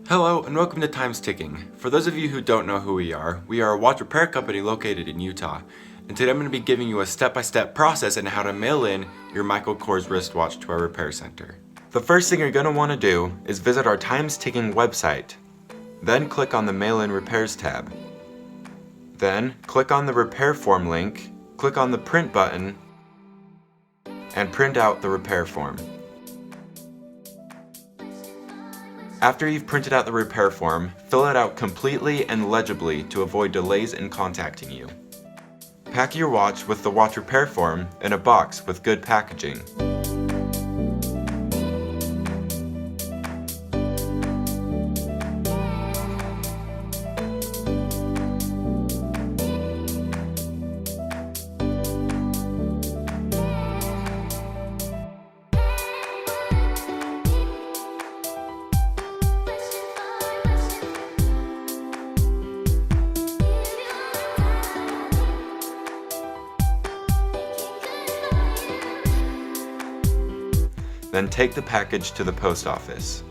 Hello and welcome to Time's Ticking. For those of you who don't know who we are a watch repair company located in Utah. And today I'm going to be giving you a step-by-step process on how to mail in your Michael Kors wristwatch to our repair center. The first thing you're going to want to do is visit our Time's Ticking website. Then click on the Mail in Repairs tab. Then click on the repair form link, click on the print button, and print out the repair form. After you've printed out the repair form, fill it out completely and legibly to avoid delays in contacting you. Pack your watch with the watch repair form in a box with good packaging. Then take the package to the post office.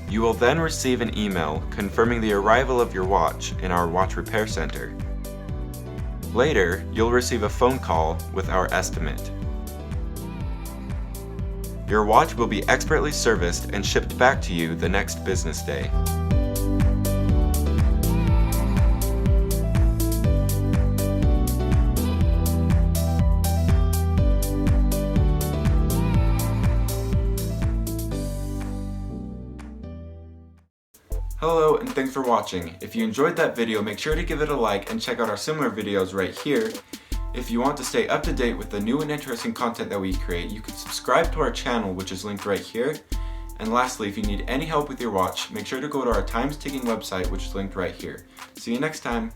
You will then receive an email confirming the arrival of your watch in our watch repair center. Later, you'll receive a phone call with our estimate. Your watch will be expertly serviced and shipped back to you the next business day. Hello and thanks for watching. If you enjoyed that video, make sure to give it a like and check out our similar videos right here. If you want to stay up to date with the new and interesting content that we create, you can subscribe to our channel, which is linked right here. And lastly, if you need any help with your watch, make sure to go to our Time's Ticking website, which is linked right here. See you next time.